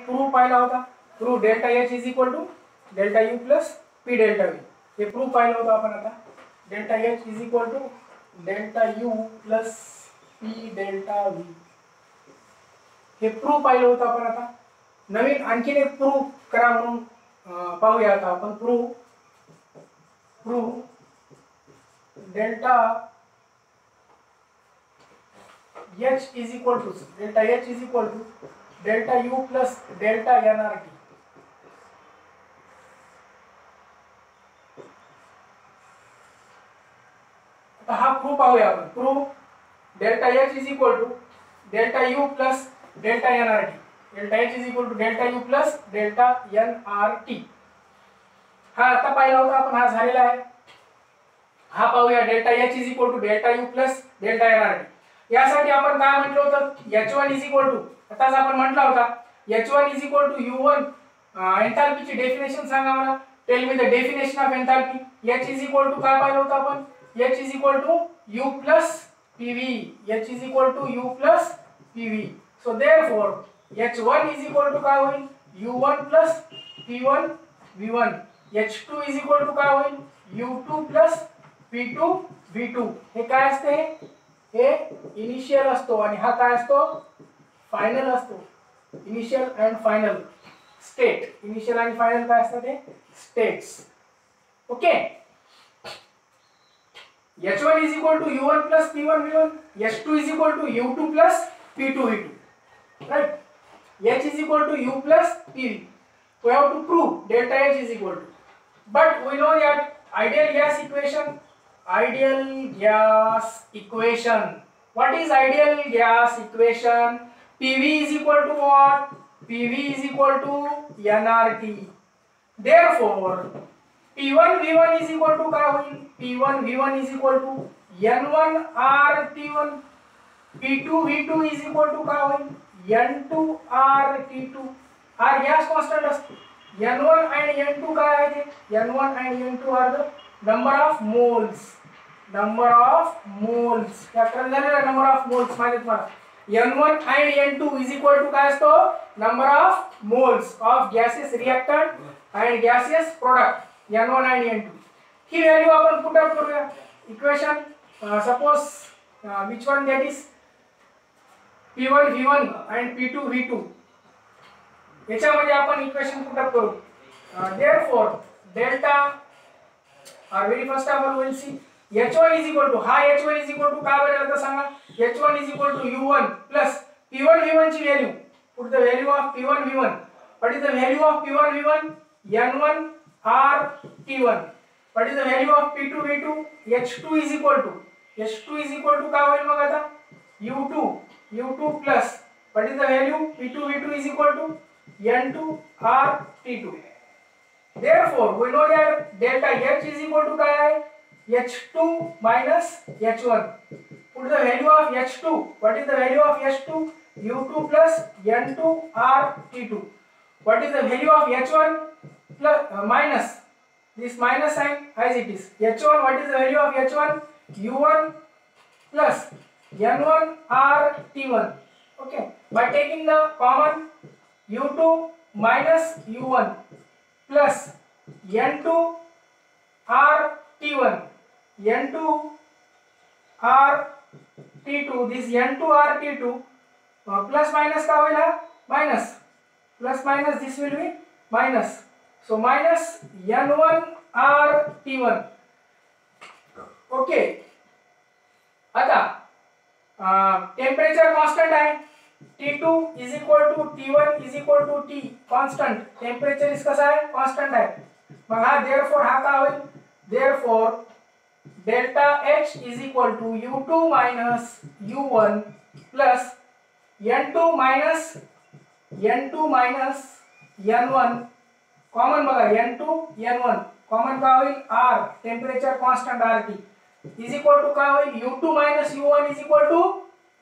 Proof पाहिला होता, proof delta H is equal to delta U plus P delta V, हे proof पाहिलं होतं आपण. आता delta H is equal to delta U plus P delta V, हे proof पाहिलं होतं आपण. आता नवीन आणखीन एक प्रूफ करा म्हणून पाहूया आता आपण. Proof delta H is equal to delta U plus delta N R T. हा प्रूफ पाहूया आपण. Proof delta H is equal to delta U plus delta N R T. Delta H is equal to delta U plus delta N R T. हा आता पाहिला होता आपण, हा झालेला आहे. हा पाहूया delta H is equal to delta U plus delta N R T. यासाठी आपण काय म्हटलं होतं, H1 इज इक्वल टू, आताच आपण म्हटला होता H1 is equal to U1. एन्थाल्पीची डेफिनेशन सांगा मला. Tell me the definition of enthalpy. H is equal to काय पाहिलं होतं आपण, H is equal to U plus PV. H is equal to U plus PV. So therefore H1 is equal to काय होईल, U1 plus P1 V1. H2 is equal to काय होईल, U2 plus P2 V2. हे काय असते, हे initial असतो आणि हा काय असतो, फायनल असतो. Initial and final state. Initial आणि फायनल काय असतात, ते states. Okay. H1 is equal to U1 plus P1 V1. H2 is equal to U2 plus P2 V2. Right? H is equal to U plus PV. We have to prove delta H is equal to. But we know that ideal gas equation. Ideal gas equation. What is ideal gas equation? PV is equal to what? PV is equal to nRT. Therefore, P1 V1 is equal to क्या होईल, P1 V1 is equal to N1 RT1. P2 V2 is equal to क्या होईल, N2 RT2. R gas constant असतो. N1 and N2 काय आहे ते, N1 and N2 are the number of moles. Number of moles. क्या करणार आहे, number of moles माहिती तुम्हाला. N1 and N2 is equal to काय असतो, number of moles of gaseous reactant and gaseous product. N1 and N2. He value आपण put up करूया. Equation suppose which one, that is P1 V1 and P2 V2. याच्यामध्ये आपण equation put up करू. Therefore delta or very first of all we will see H1 is equal to, हा H1 is equal to काय बनेल आता सांगा, H1 is equal to U1 plus P1 V1 ची value. Put the value of P1 V1. What is the value of P1 V1? N1 RT1. What is the value of P2 V2? H2 is equal to, H2 is equal to काय होईल मग आता, U2 plus what is the value, P2 V2 is equal to N2 RT2. Therefore we know that delta H is equal to काय आहे, H2 minus H1. Put the value of H2. What is the value of H2? U2 plus N2 RT2. What is the value of H1 plus minus this minus sign as it is. H1, what is the value of H1? U1 plus N1 RT1. Okay. By taking the common, U2 minus U1 plus N2 RT1. N2 RT2. This N2 RT2 plus minus का होईल, minus. Plus minus this will be minus. So minus N1 RT1. Okay. आता temperature constant आहे. T2 is equal to T1 is equal to T. Constant. Temperature इसका कसा आहे, constant आहे. मग हा therefore हा का होईल, therefore delta H is equal to U2 minus U1 plus N2 minus N1 common बघा, N2 N1 कॉमन का होईल, R temperature constant RT is equal to काय होईल, U2 minus U1 is equal to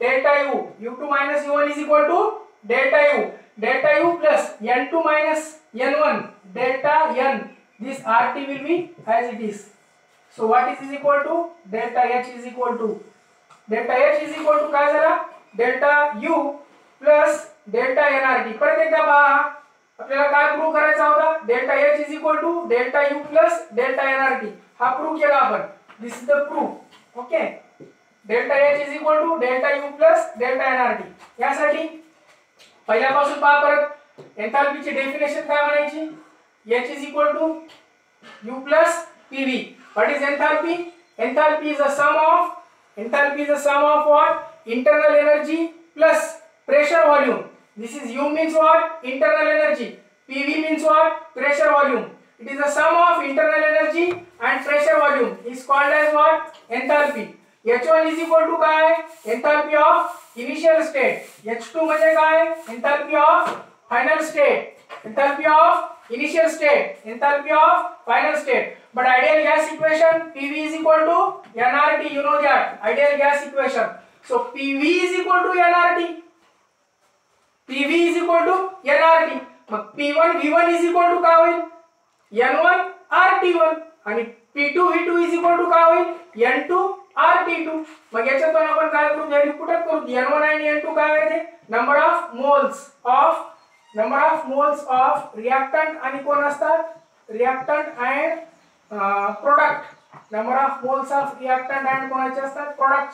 delta U. U2 minus U1 is equal to delta U. Delta U plus N2 minus N1 delta N. This RT will be as it is. So what is equal to, delta H is equal to, delta H is equal to काय झाला, delta U plus delta NRT. परत एकदा पहा, आपल्याला काय prove करायचा होता, delta H is equal to delta U plus delta NRT. हा प्रूव्ह केला आपण. This is the proof. Okay, delta H is equal to delta U plus delta NRT. यासाठी पहिल्यापासून पहा परत एन्थाल्पीची डेफिनेशन काय म्हणायची, H is equal to U plus PV. What is enthalpy? Enthalpy is a sum of what? Internal energy plus pressure volume. This is U means what? Internal energy. PV means what? Pressure volume. It is a sum of internal energy and pressure volume. Is called as what? Enthalpy. H1 is equal to काय? Enthalpy of initial state. H2 म्हणजे काय? Enthalpy of final state. Enthalpy of initial state. Enthalpy of final state. But ideal gas equation, PV is equal to nRT. You know that ideal gas equation. So PV is equal to nRT. PV is equal to nRT. मग P1 V1 is equal to काय होईल? N1 RT1. आणि P2 V2 is equal to काय होईल? N2 RT2. मग याच्यातून आपण काय करू? व्हॅल्यू पुट अप करू. N1 आणि N2 काय आहे? Number of moles of reactant आणि कोण असतात? Reactant and product. Number of moles of reactant and कोणाचे असतात? Product.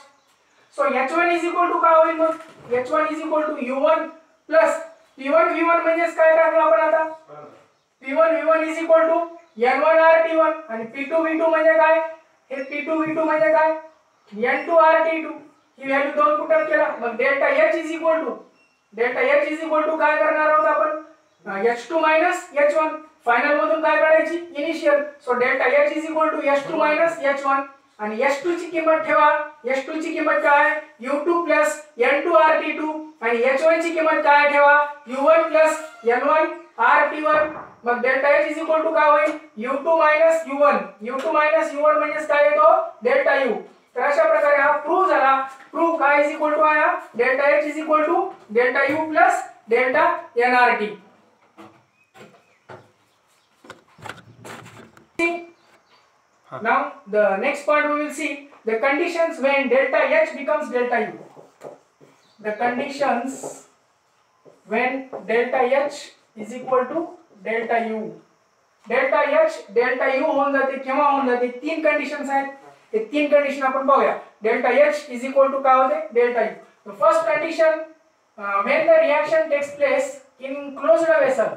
So H1 is equal to काय होईल? मग H1 is equal to U1 plus P1 V1 म्हणजे काय टाकलं आपण आता? P1 V1 is equal to N1 RT1 आणि P2 V2 म्हणजे काय? हे P2 V2 म्हणजे काय? N2 RT2. ही व्हॅल्यू दोन पुट अप केला. मग delta H is equal to काय करणार आहोत आपण? H2 minus H1. फायनल मधून काय काढायची? Initial. So delta H is equal to H2 minus H1 आणि H2 ची किंमत ठेवा. H2 ची किंमत काय? U2 प्लस N2 RT2 आणि H1 ची किंमत काय ठेवा? U1 plus N1 RT1. मग delta H is equal to काय होईल? U2 मायनस U1 म्हणजे काय येतो? Delta U. तर अशा प्रकारे हा प्रूव्ह झाला. प्रूव्ह काय इज इक्वल टू आया? Delta H is equal to delta U plus delta nRT. Now the next point we will see the conditions when delta H becomes delta U. The conditions when delta H is equal to delta U. Delta H delta U होऊन जाते केव्हा होऊन जाते? तीन conditions आहेत. ते तीन condition आपण पाहूया. delta H is equal to काय होते? delta U. The first condition when the reaction takes place in closed vessel.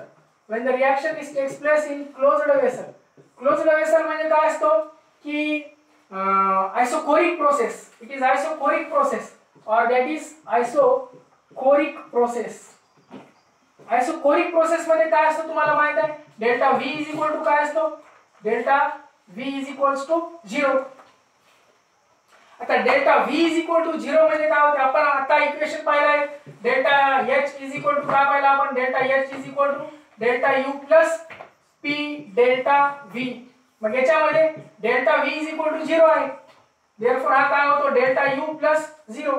When the reaction takes place in closed vessel. Closed vessel म्हणजे काय असतो की isochoric process. It is isochoric process और that is isochoric process. Isochoric process मध्ये काय असतो तुम्हाला माहित आहे? Delta V is equal to काय असतो? Delta V is equals to 0. आता delta V is equal to 0 म्हणजे काय होते? आपण आता इक्वेशन पाहिलाय. Delta H is equal to काय पाहिला आपण? Delta H is equal to delta U plus P delta V. मग याच्यामध्ये delta V is equal to 0 आहे. देयरफॉर हा काय होतो? Delta U plus 0.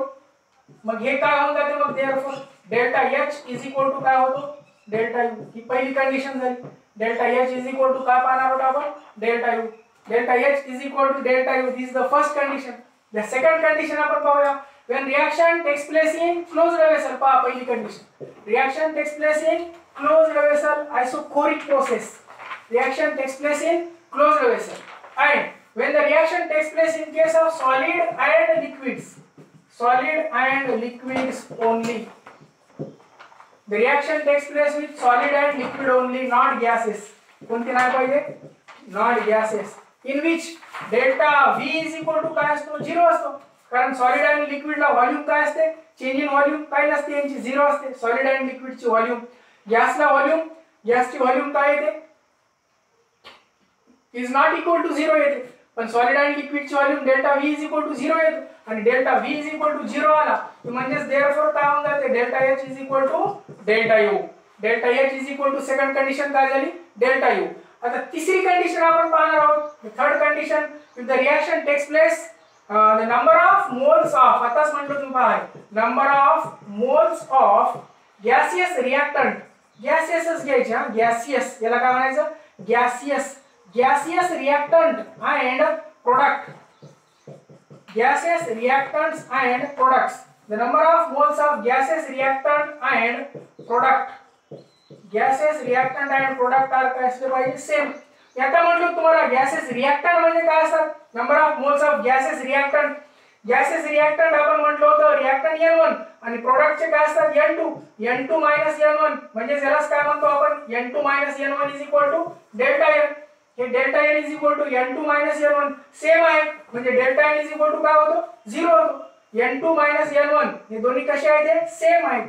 मग हे काय होऊन जाते? मग therefore delta H is equal to काय होतो? Delta U. ही पहिली कंडिशन झाली. Delta H is equal to काय पाहणार आहोत आपण? Delta U. Delta H is equal to delta U. This is the first condition. The second condition आपण पाहूया. when reaction takes place in closed vessel. पहा पहिली condition. reaction takes place in closed vessel, isochoric process. Reaction takes place in closed vessel. And when the reaction takes place in case of solid and liquids only. The reaction takes place with solid and liquid only, not gases. कोणते नाही पाहिजे? Not gases. In which delta V is equal to काय असतो? 0 असतो. कारण solid आणि liquid ला volume काय असते? चेंज इन व्हॉल्यूम काय नसते, यांची 0 असते. सॉलिड आणि लिक्विड ची व्हॉल्यूम. गॅसला व्हॉल्यूम, गॅसची व्हॉल्यूम काय येते? इज नॉट इक्वल टू 0 येते. पण सॉलिड आणि लिक्विड ची volume delta V is equal to 0 येतो. आणि delta V is equal to 0 आला की म्हणजे देयरफॉर काय होऊन जाते? Delta H is equal to delta U. Delta H is equal to second condition काय झाली? Delta U. आता तिसरी कंडिशन आपण पाहणार आहोत. Third condition, if the reaction takes place the number of moles of, आताच म्हटलं तुम्ही पहा, number of moles of gaseous reactant. gaseous घ्यायचे हा, gaseous, याला काय म्हणायचं? gaseous reactant and product. gaseous reactants and products. the number of moles of gases, reactant and product. Gases, reactant and product are काय असले पाहिजे सेम. आता म्हटलं तुम्हाला गॅसेस रिएक्टंट म्हणजे काय असतात, number of moles of gases reactant. Gases reactant आपण म्हटलं होतं रिएक्टंट N1 आणि प्रोडक्टचे काय असतात N2. N2 N1 म्हणजे यालाच काय म्हणतो आपण N2 N1 डेल्टा N. हे delta N N2 N1 same आहे म्हणजे डेल्टा N काय होतो 0 होतो. N2 N1 हे दोन्ही कसे आहेत ते सेम आहेत.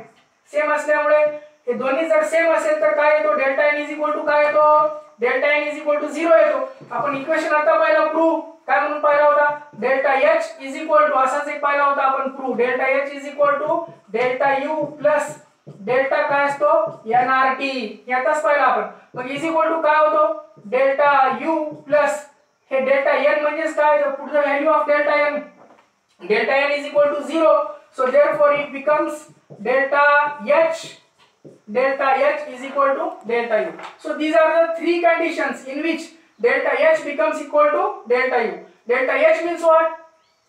सेम असल्यामुळे हे दोन्ही जर सेम असेल तर काय येतो डेल्टा N काय येतो डेल्टा N 0 येतो. आपण इक्वेशन आता पाहिलं प्रूव्ह काय म्हणून पाहिला होता डेल्टा H असाच एक पाहिला होता आपण prove delta H delta U plus delta काय असतो NRT यातच पाहिला आपण. मग काय होतो डेल्टा U प्लस हे डेल्टा N म्हणजे काय put the value of delta N. Delta N 0 so therefore it becomes delta H delta U. So these are the three conditions in which delta H becomes equal to delta U. Delta H means what?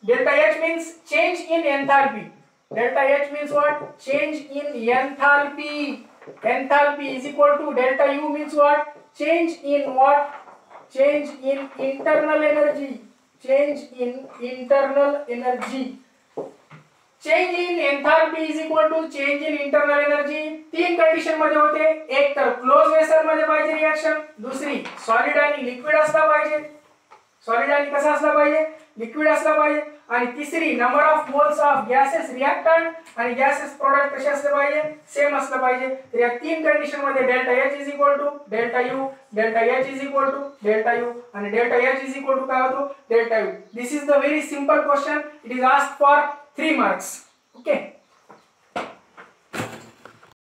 Delta H means change in enthalpy. Delta H means what? Change in enthalpy. Enthalpy is equal to delta U means what? Change in what? Change in internal energy. Change in internal energy. Change in enthalpy is equal to change in internal energy. तीन condition मध्ये होते. एक तर close vessel मध्ये पाहिजे reaction, दुसरी solid आणि liquid असला पाहिजे. सॉलिड आणि कसा असला पाहिजे लिक्विड असला पाहिजे. आणि तिसरी number of moles of gases reactant आणि गॅसेस प्रोडक्ट कसे असले पाहिजे सेम असलं पाहिजे. तर या तीन कंडिशन मध्ये delta H delta U delta H delta U आणि डेल्टा H काय होतो delta U. This is the very simple question. It is asked for 3 marks. Okay.